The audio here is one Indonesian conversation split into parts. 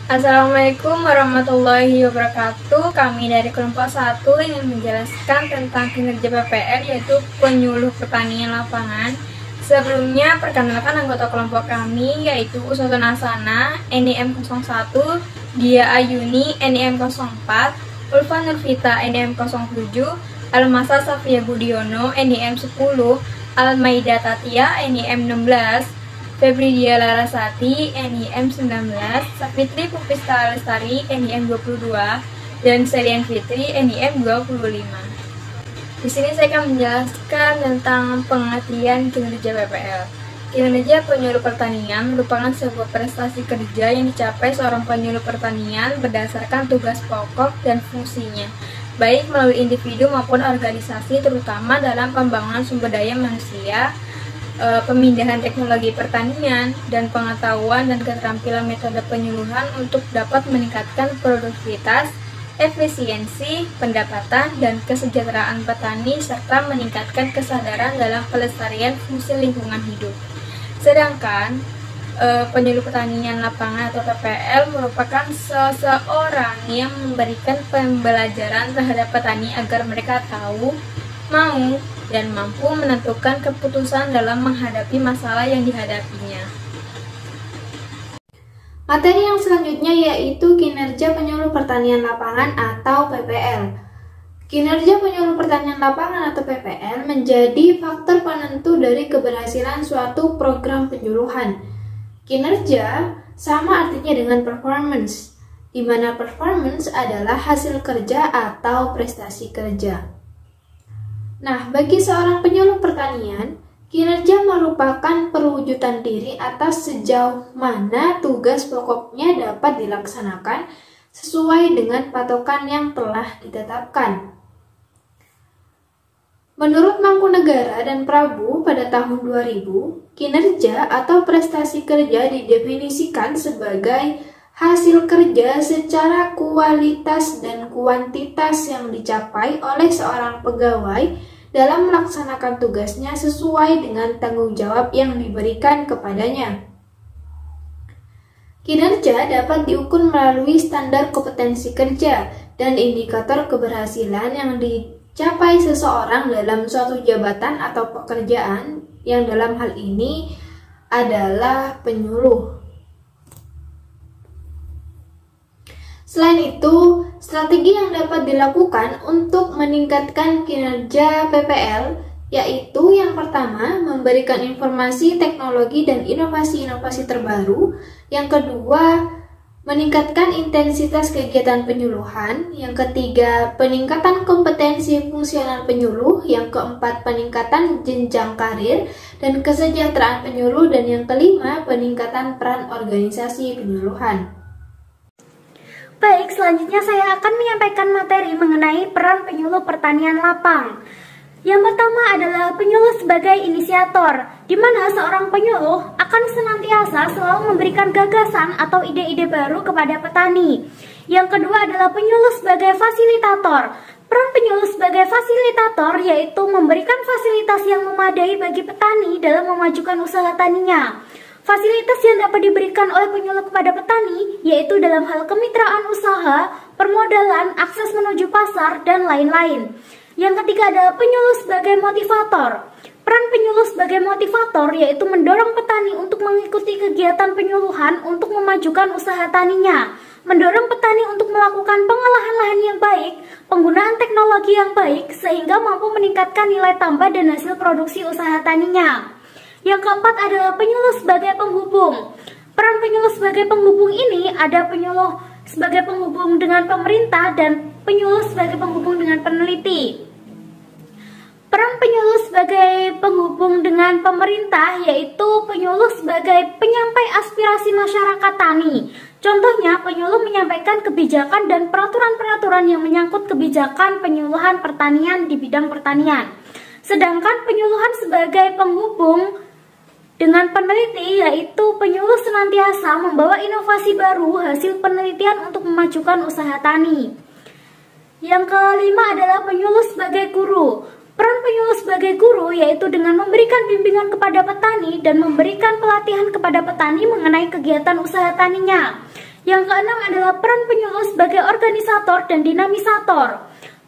Assalamualaikum warahmatullahi wabarakatuh. Kami dari kelompok 1 ingin menjelaskan tentang kinerja PPL, yaitu penyuluh pertanian lapangan. Sebelumnya, perkenalkan anggota kelompok kami, yaitu Uswatun Asana, NIM 01, Dia Ayuni, NIM 04, Ulfa Nurvita, NIM 07, Almasa Safia Budiono, NIM 10, Almaida Tatia, NIM 16, Febri Dia Larasati, NIM 19, Safitri Pupista Lestari, NIM 22, dan Selian Fitri, NIM 25. Di sini saya akan menjelaskan tentang pengertian kinerja PPL. Kinerja penyuluh pertanian merupakan sebuah prestasi kerja yang dicapai seorang penyuluh pertanian berdasarkan tugas pokok dan fungsinya, baik melalui individu maupun organisasi, terutama dalam pembangunan sumber daya manusia, pemindahan teknologi pertanian, dan pengetahuan dan keterampilan metode penyuluhan untuk dapat meningkatkan produktivitas, efisiensi, pendapatan, dan kesejahteraan petani, serta meningkatkan kesadaran dalam pelestarian fungsi lingkungan hidup. Sedangkan penyuluh pertanian lapangan atau PPL merupakan seseorang yang memberikan pembelajaran terhadap petani agar mereka tahu, mau, dan mampu menentukan keputusan dalam menghadapi masalah yang dihadapinya. Materi yang selanjutnya yaitu kinerja penyuluh pertanian lapangan atau PPL. Kinerja penyuluh pertanian lapangan atau PPL menjadi faktor penentu dari keberhasilan suatu program penyuluhan. Kinerja sama artinya dengan performance, di mana performance adalah hasil kerja atau prestasi kerja. Nah, bagi seorang penyuluh pertanian, kinerja merupakan perwujudan diri atas sejauh mana tugas pokoknya dapat dilaksanakan sesuai dengan patokan yang telah ditetapkan. Menurut Mangkunegara dan Prabu pada tahun 2000, kinerja atau prestasi kerja didefinisikan sebagai hasil kerja secara kualitas dan kuantitas yang dicapai oleh seorang pegawai dalam melaksanakan tugasnya sesuai dengan tanggung jawab yang diberikan kepadanya. Kinerja dapat diukur melalui standar kompetensi kerja dan indikator keberhasilan yang dicapai seseorang dalam suatu jabatan atau pekerjaan, yang dalam hal ini adalah penyuluh. Selain itu, strategi yang dapat dilakukan untuk meningkatkan kinerja PPL yaitu yang pertama, memberikan informasi, teknologi, dan inovasi-inovasi terbaru. Yang kedua, meningkatkan intensitas kegiatan penyuluhan. Yang ketiga, peningkatan kompetensi fungsional penyuluh. Yang keempat, peningkatan jenjang karir dan kesejahteraan penyuluh. Dan yang kelima, peningkatan peran organisasi penyuluhan. Baik, selanjutnya saya akan menyampaikan materi mengenai peran penyuluh pertanian lapang. Yang pertama adalah penyuluh sebagai inisiator, di mana seorang penyuluh akan senantiasa selalu memberikan gagasan atau ide-ide baru kepada petani. Yang kedua adalah penyuluh sebagai fasilitator. Peran penyuluh sebagai fasilitator yaitu memberikan fasilitas yang memadai bagi petani dalam memajukan usaha taninya. Fasilitas yang dapat diberikan oleh penyuluh kepada petani yaitu dalam hal kemitraan usaha, permodalan, akses menuju pasar, dan lain-lain. Yang ketiga adalah penyuluh sebagai motivator. Peran penyuluh sebagai motivator yaitu mendorong petani untuk mengikuti kegiatan penyuluhan untuk memajukan usaha taninya, mendorong petani untuk melakukan pengolahan lahan yang baik, penggunaan teknologi yang baik sehingga mampu meningkatkan nilai tambah dan hasil produksi usaha taninya. Yang keempat adalah penyuluh sebagai penghubung. Peran penyuluh sebagai penghubung ini ada penyuluh sebagai penghubung dengan pemerintah dan penyuluh sebagai penghubung dengan peneliti. Peran penyuluh sebagai penghubung dengan pemerintah yaitu penyuluh sebagai penyampai aspirasi masyarakat tani. Contohnya, penyuluh menyampaikan kebijakan dan peraturan-peraturan yang menyangkut kebijakan penyuluhan pertanian di bidang pertanian. Sedangkan penyuluhan sebagai penghubung dengan peneliti yaitu penyuluh senantiasa membawa inovasi baru hasil penelitian untuk memajukan usaha tani. Yang kelima adalah penyuluh sebagai guru. Peran penyuluh sebagai guru yaitu dengan memberikan bimbingan kepada petani dan memberikan pelatihan kepada petani mengenai kegiatan usaha taninya. Yang keenam adalah peran penyuluh sebagai organisator dan dinamisator.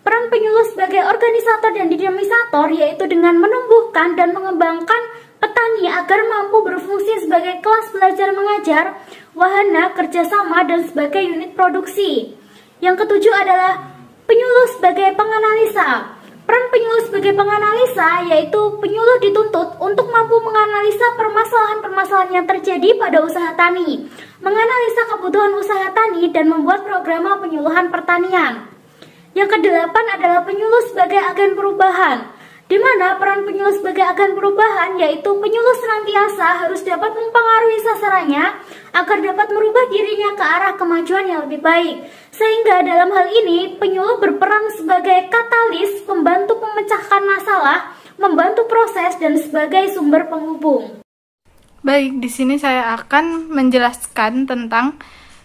Peran penyuluh sebagai organisator dan dinamisator yaitu dengan menumbuhkan dan mengembangkan petani agar mampu berfungsi sebagai kelas belajar mengajar, wahana kerjasama, dan sebagai unit produksi. Yang ketujuh adalah penyuluh sebagai penganalisa. Peran penyuluh sebagai penganalisa yaitu penyuluh dituntut untuk mampu menganalisa permasalahan-permasalahan yang terjadi pada usaha tani, menganalisa kebutuhan usaha tani, dan membuat program penyuluhan pertanian. Yang kedelapan adalah penyuluh sebagai agen perubahan, di mana peran penyuluh sebagai agen perubahan yaitu penyuluh senantiasa harus dapat mempengaruhi sasarannya agar dapat merubah dirinya ke arah kemajuan yang lebih baik. Sehingga dalam hal ini penyuluh berperan sebagai katalis, pembantu memecahkan masalah, membantu proses, dan sebagai sumber penghubung. Baik, di sini saya akan menjelaskan tentang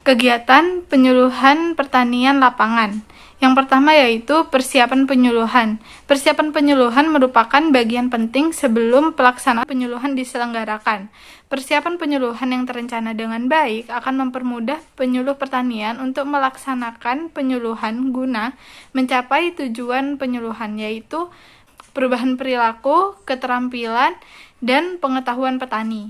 kegiatan penyuluhan pertanian lapangan. Yang pertama yaitu persiapan penyuluhan. Persiapan penyuluhan merupakan bagian penting sebelum pelaksanaan penyuluhan diselenggarakan. Persiapan penyuluhan yang terencana dengan baik akan mempermudah penyuluh pertanian untuk melaksanakan penyuluhan guna mencapai tujuan penyuluhan, yaitu perubahan perilaku, keterampilan, dan pengetahuan petani.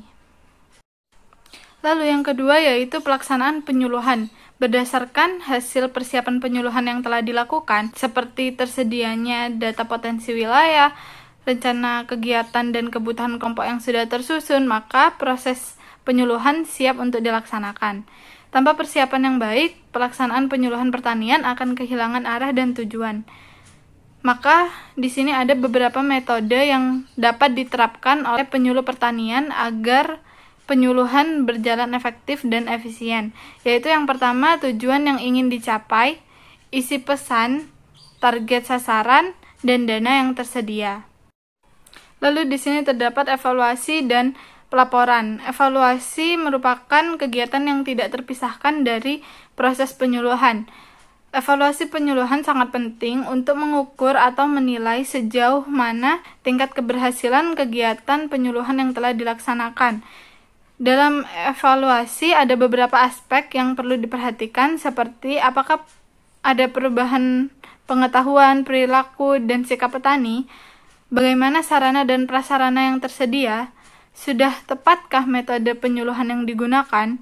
Lalu yang kedua yaitu pelaksanaan penyuluhan. Berdasarkan hasil persiapan penyuluhan yang telah dilakukan, seperti tersedianya data potensi wilayah, rencana kegiatan dan kebutuhan kelompok yang sudah tersusun, maka proses penyuluhan siap untuk dilaksanakan. Tanpa persiapan yang baik, pelaksanaan penyuluhan pertanian akan kehilangan arah dan tujuan. Maka di sini ada beberapa metode yang dapat diterapkan oleh penyuluh pertanian agar penyuluhan berjalan efektif dan efisien, yaitu yang pertama tujuan yang ingin dicapai, isi pesan, target sasaran, dan dana yang tersedia. Lalu di sini terdapat evaluasi dan pelaporan. Evaluasi merupakan kegiatan yang tidak terpisahkan dari proses penyuluhan. Evaluasi penyuluhan sangat penting untuk mengukur atau menilai sejauh mana tingkat keberhasilan kegiatan penyuluhan yang telah dilaksanakan. Dalam evaluasi ada beberapa aspek yang perlu diperhatikan, seperti apakah ada perubahan pengetahuan, perilaku, dan sikap petani, bagaimana sarana dan prasarana yang tersedia, sudah tepatkah metode penyuluhan yang digunakan,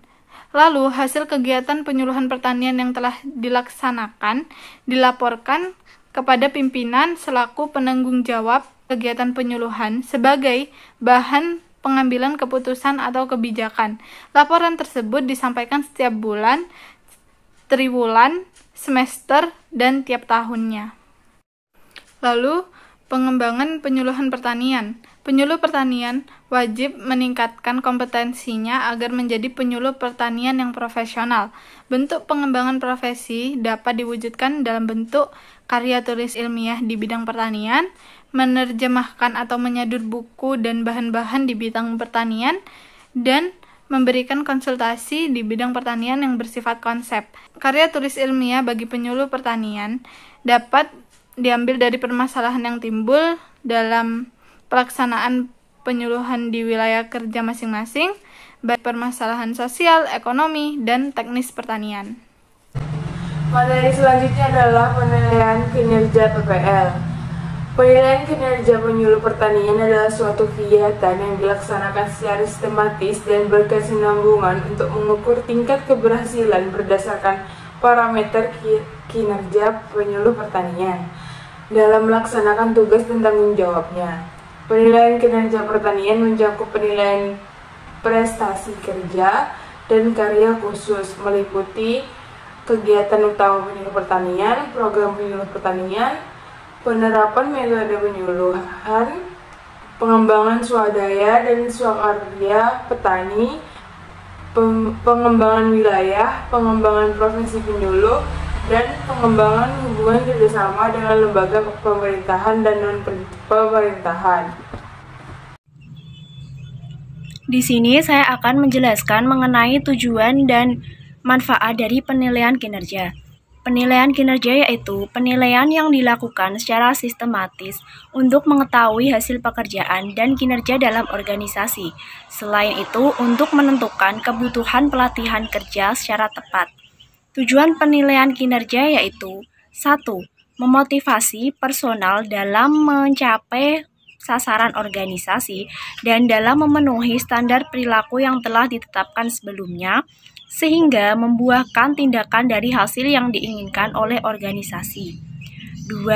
lalu hasil kegiatan penyuluhan pertanian yang telah dilaksanakan dilaporkan kepada pimpinan selaku penanggung jawab kegiatan penyuluhan sebagai bahan pengambilan keputusan atau kebijakan. Laporan tersebut disampaikan setiap bulan, triwulan, semester, dan tiap tahunnya. Lalu, pengembangan penyuluhan pertanian. Penyuluh pertanian wajib meningkatkan kompetensinya agar menjadi penyuluh pertanian yang profesional. Bentuk pengembangan profesi dapat diwujudkan dalam bentuk karya tulis ilmiah di bidang pertanian, menerjemahkan atau menyadut buku dan bahan-bahan di bidang pertanian, dan memberikan konsultasi di bidang pertanian yang bersifat konsep. Karya tulis ilmiah bagi penyuluh pertanian dapat diambil dari permasalahan yang timbul dalam pelaksanaan penyuluhan di wilayah kerja masing-masing, baik permasalahan sosial, ekonomi, dan teknis pertanian. Materi selanjutnya adalah penilaian kinerja PPL. Penilaian kinerja penyuluh pertanian adalah suatu kegiatan yang dilaksanakan secara sistematis dan berkesinambungan untuk mengukur tingkat keberhasilan berdasarkan parameter kinerja penyuluh pertanian dalam melaksanakan tugas dan tanggung jawabnya. Penilaian kinerja pertanian mencakup penilaian prestasi kerja dan karya khusus, meliputi kegiatan utama penyuluh pertanian, program penyuluh pertanian, penerapan metode penyuluhan, pengembangan swadaya dan swakarya petani, pengembangan wilayah, pengembangan profesi penyuluh, dan pengembangan hubungan kerjasama dengan lembaga pemerintahan dan non-pemerintahan. Di sini saya akan menjelaskan mengenai tujuan dan manfaat dari penilaian kinerja. Penilaian kinerja yaitu penilaian yang dilakukan secara sistematis untuk mengetahui hasil pekerjaan dan kinerja dalam organisasi. Selain itu, untuk menentukan kebutuhan pelatihan kerja secara tepat. Tujuan penilaian kinerja yaitu 1. Memotivasi personal dalam mencapai sasaran organisasi dan dalam memenuhi standar perilaku yang telah ditetapkan sebelumnya, sehingga membuahkan tindakan dari hasil yang diinginkan oleh organisasi. 2.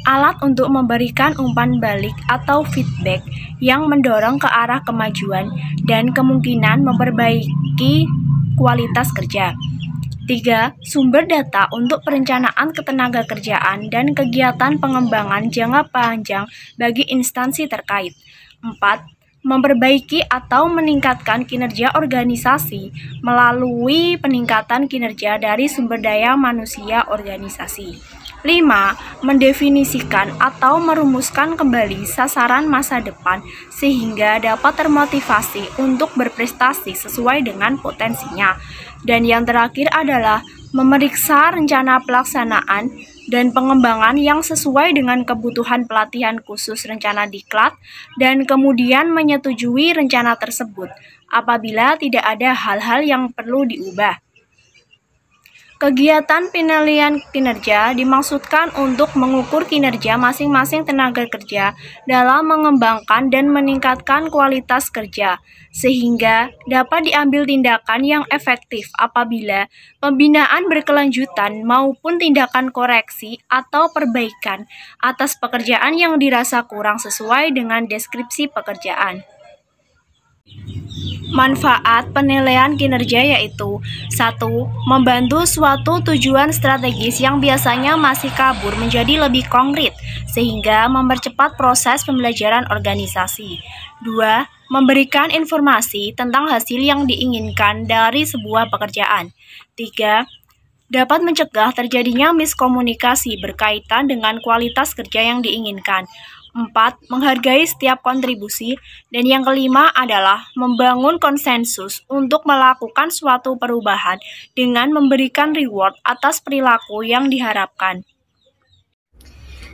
Alat untuk memberikan umpan balik atau feedback yang mendorong ke arah kemajuan dan kemungkinan memperbaiki kualitas kerja. 3. Sumber data untuk perencanaan ketenagakerjaan dan kegiatan pengembangan jangka panjang bagi instansi terkait. 4. Memperbaiki atau meningkatkan kinerja organisasi melalui peningkatan kinerja dari sumber daya manusia organisasi. 5. Mendefinisikan atau merumuskan kembali sasaran masa depan sehingga dapat termotivasi untuk berprestasi sesuai dengan potensinya. Dan yang terakhir adalah memeriksa rencana pelaksanaan dan pengembangan yang sesuai dengan kebutuhan pelatihan khusus rencana diklat dan kemudian menyetujui rencana tersebut apabila tidak ada hal-hal yang perlu diubah. Kegiatan penilaian kinerja dimaksudkan untuk mengukur kinerja masing-masing tenaga kerja dalam mengembangkan dan meningkatkan kualitas kerja, sehingga dapat diambil tindakan yang efektif apabila pembinaan berkelanjutan maupun tindakan koreksi atau perbaikan atas pekerjaan yang dirasa kurang sesuai dengan deskripsi pekerjaan. Manfaat penilaian kinerja yaitu 1. Membantu suatu tujuan strategis yang biasanya masih kabur menjadi lebih konkret, sehingga mempercepat proses pembelajaran organisasi. 2. Memberikan informasi tentang hasil yang diinginkan dari sebuah pekerjaan. 3. Dapat mencegah terjadinya miskomunikasi berkaitan dengan kualitas kerja yang diinginkan. 4. Menghargai setiap kontribusi. Dan yang kelima adalah membangun konsensus untuk melakukan suatu perubahan dengan memberikan reward atas perilaku yang diharapkan.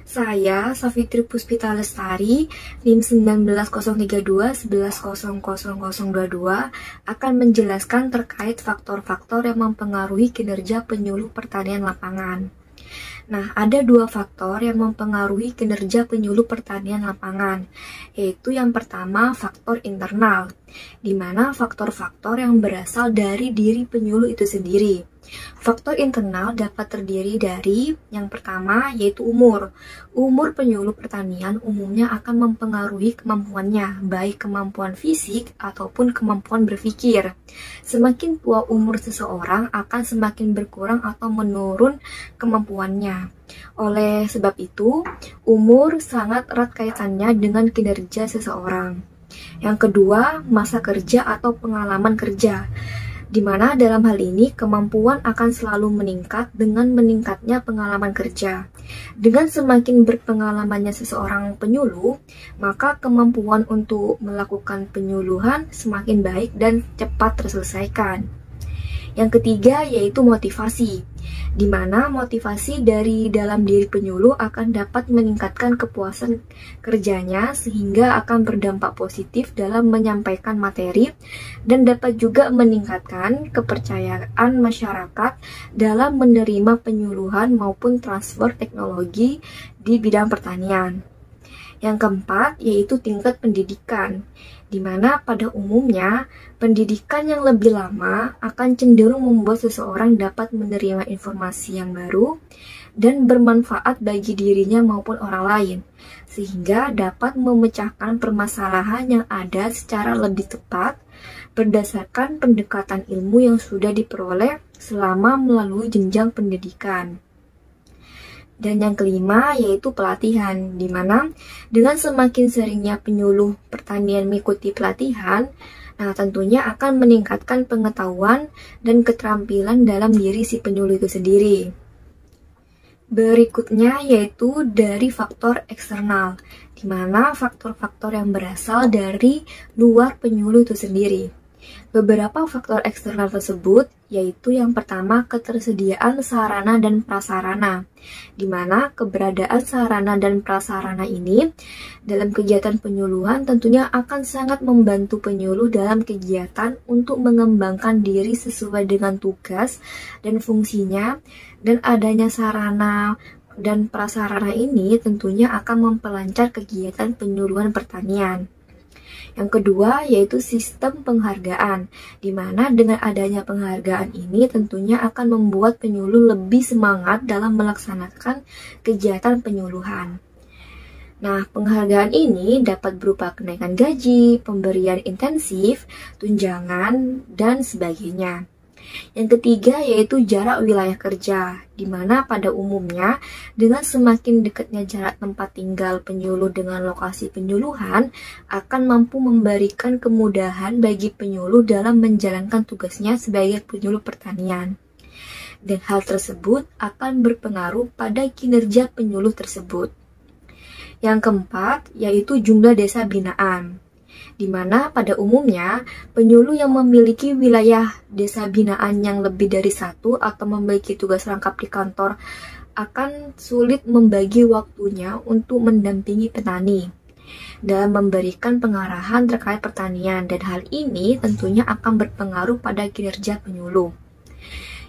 Saya, Safitri Puspita Lestari, NIM 19.032-11.00022, akan menjelaskan terkait faktor-faktor yang mempengaruhi kinerja penyuluh pertanian lapangan. Nah, ada dua faktor yang mempengaruhi kinerja penyuluh pertanian lapangan, yaitu yang pertama faktor internal, di mana faktor-faktor yang berasal dari diri penyuluh itu sendiri. Faktor internal dapat terdiri dari yang pertama yaitu umur. Umur penyuluh pertanian umumnya akan mempengaruhi kemampuannya, baik kemampuan fisik ataupun kemampuan berpikir. Semakin tua umur seseorang akan semakin berkurang atau menurun kemampuannya. Oleh sebab itu, umur sangat erat kaitannya dengan kinerja seseorang. Yang kedua, masa kerja atau pengalaman kerja, di mana dalam hal ini kemampuan akan selalu meningkat dengan meningkatnya pengalaman kerja. Dengan semakin berpengalamannya seseorang penyuluh, maka kemampuan untuk melakukan penyuluhan semakin baik dan cepat terselesaikan. Yang ketiga yaitu motivasi, di mana motivasi dari dalam diri penyuluh akan dapat meningkatkan kepuasan kerjanya sehingga akan berdampak positif dalam menyampaikan materi dan dapat juga meningkatkan kepercayaan masyarakat dalam menerima penyuluhan maupun transfer teknologi di bidang pertanian. Yang keempat yaitu tingkat pendidikan, di mana pada umumnya pendidikan yang lebih lama akan cenderung membuat seseorang dapat menerima informasi yang baru dan bermanfaat bagi dirinya maupun orang lain, sehingga dapat memecahkan permasalahan yang ada secara lebih tepat berdasarkan pendekatan ilmu yang sudah diperoleh selama melalui jenjang pendidikan. Dan yang kelima yaitu pelatihan, di mana dengan semakin seringnya penyuluh pertanian mengikuti pelatihan, nah tentunya akan meningkatkan pengetahuan dan keterampilan dalam diri si penyuluh itu sendiri. Berikutnya yaitu dari faktor eksternal, di mana faktor-faktor yang berasal dari luar penyuluh itu sendiri. Beberapa faktor eksternal tersebut yaitu yang pertama ketersediaan sarana dan prasarana, di mana keberadaan sarana dan prasarana ini dalam kegiatan penyuluhan tentunya akan sangat membantu penyuluh dalam kegiatan untuk mengembangkan diri sesuai dengan tugas dan fungsinya, dan adanya sarana dan prasarana ini tentunya akan memperlancar kegiatan penyuluhan pertanian. Yang kedua yaitu sistem penghargaan, di mana dengan adanya penghargaan ini tentunya akan membuat penyuluh lebih semangat dalam melaksanakan kegiatan penyuluhan. Nah, penghargaan ini dapat berupa kenaikan gaji, pemberian intensif, tunjangan, dan sebagainya. Yang ketiga yaitu jarak wilayah kerja, di mana pada umumnya dengan semakin dekatnya jarak tempat tinggal penyuluh dengan lokasi penyuluhan akan mampu memberikan kemudahan bagi penyuluh dalam menjalankan tugasnya sebagai penyuluh pertanian. Dan hal tersebut akan berpengaruh pada kinerja penyuluh tersebut. Yang keempat yaitu jumlah desa binaan, di mana pada umumnya penyuluh yang memiliki wilayah desa binaan yang lebih dari satu atau memiliki tugas rangkap di kantor akan sulit membagi waktunya untuk mendampingi petani dalam memberikan pengarahan terkait pertanian, dan hal ini tentunya akan berpengaruh pada kinerja penyuluh.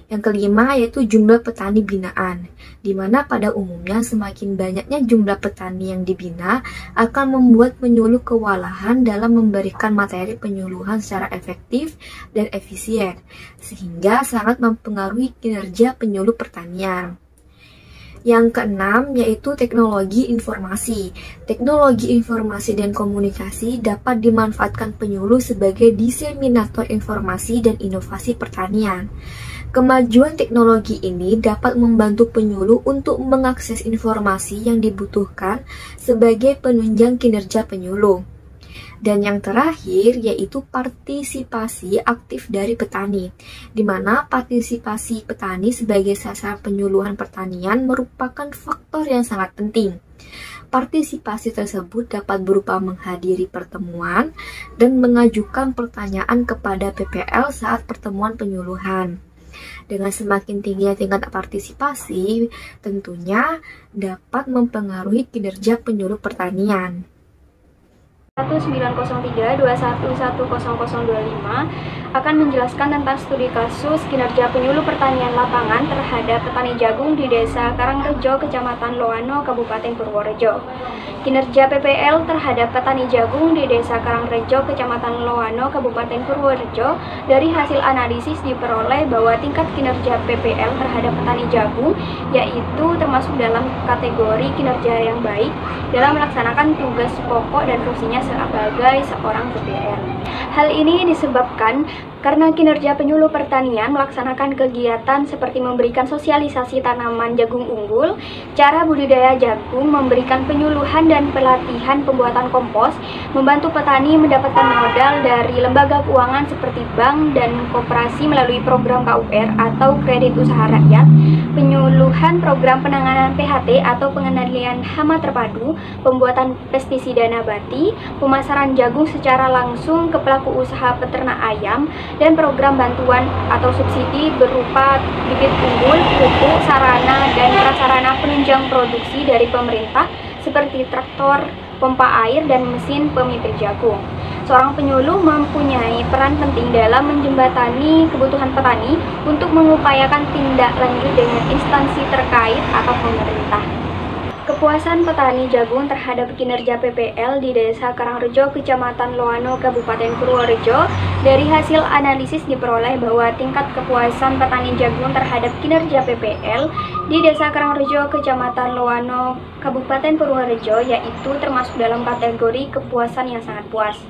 Yang kelima yaitu jumlah petani binaan, di mana pada umumnya semakin banyaknya jumlah petani yang dibina akan membuat penyuluh kewalahan dalam memberikan materi penyuluhan secara efektif dan efisien, sehingga sangat mempengaruhi kinerja penyuluh pertanian. Yang keenam yaitu teknologi informasi. Teknologi informasi dan komunikasi dapat dimanfaatkan penyuluh sebagai diseminator informasi dan inovasi pertanian. Kemajuan teknologi ini dapat membantu penyuluh untuk mengakses informasi yang dibutuhkan sebagai penunjang kinerja penyuluh. Dan yang terakhir yaitu partisipasi aktif dari petani, di mana partisipasi petani sebagai sasaran penyuluhan pertanian merupakan faktor yang sangat penting. Partisipasi tersebut dapat berupa menghadiri pertemuan dan mengajukan pertanyaan kepada PPL saat pertemuan penyuluhan. Dengan semakin tingginya tingkat partisipasi, tentunya dapat mempengaruhi kinerja penyuluh pertanian. 1903-211025 akan menjelaskan tentang studi kasus kinerja penyuluh pertanian lapangan terhadap petani jagung di Desa Karangrejo, Kecamatan Loano, Kabupaten Purworejo. Kinerja PPL terhadap petani jagung di Desa Karangrejo, Kecamatan Loano, Kabupaten Purworejo, dari hasil analisis diperoleh bahwa tingkat kinerja PPL terhadap petani jagung yaitu termasuk dalam kategori kinerja yang baik dalam melaksanakan tugas pokok dan fungsinya sebagai seorang PPL. Hal ini disebabkan karena kinerja penyuluh pertanian melaksanakan kegiatan seperti memberikan sosialisasi tanaman jagung unggul, cara budidaya jagung, memberikan penyuluhan dan pelatihan pembuatan kompos, membantu petani mendapatkan modal dari lembaga keuangan seperti bank dan koperasi melalui program KUR atau kredit usaha rakyat, penyuluhan program penanganan PHT atau pengendalian hama terpadu, pembuatan pestisida nabati, pemasaran jagung secara langsung ke pelaku usaha peternak ayam, dan program bantuan atau subsidi berupa bibit unggul, pupuk, sarana, dan prasarana penunjang produksi dari pemerintah seperti traktor, pompa air, dan mesin pemipit jagung. Seorang penyuluh mempunyai peran penting dalam menjembatani kebutuhan petani untuk mengupayakan tindak lanjut dengan instansi terkait atau pemerintah. Kepuasan petani jagung terhadap kinerja PPL di Desa Karangrejo, Kecamatan Loano, Kabupaten Purworejo. Dari hasil analisis diperoleh bahwa tingkat kepuasan petani jagung terhadap kinerja PPL di Desa Karangrejo, Kecamatan Loano, Kabupaten Purworejo yaitu termasuk dalam kategori kepuasan yang sangat puas.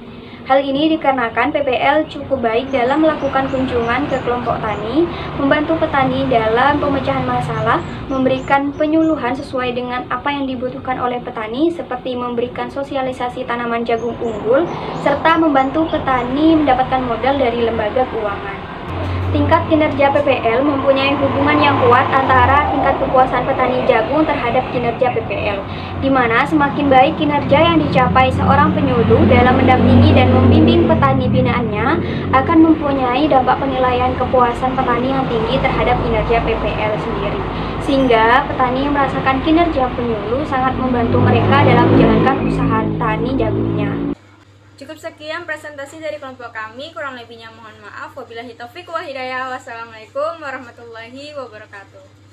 Hal ini dikarenakan PPL cukup baik dalam melakukan kunjungan ke kelompok tani, membantu petani dalam pemecahan masalah, memberikan penyuluhan sesuai dengan apa yang dibutuhkan oleh petani seperti memberikan sosialisasi tanaman jagung unggul, serta membantu petani mendapatkan modal dari lembaga keuangan. Tingkat kinerja PPL mempunyai hubungan yang kuat antara tingkat kepuasan petani jagung terhadap kinerja PPL, di mana semakin baik kinerja yang dicapai seorang penyuluh dalam mendampingi dan membimbing petani binaannya akan mempunyai dampak penilaian kepuasan petani yang tinggi terhadap kinerja PPL sendiri. Sehingga petani yang merasakan kinerja penyuluh sangat membantu mereka dalam menjalankan usaha tani jagungnya. Cukup sekian presentasi dari kelompok kami, kurang lebihnya mohon maaf. Wabillahi taufiq wa hidayah. Wassalamualaikum warahmatullahi wabarakatuh.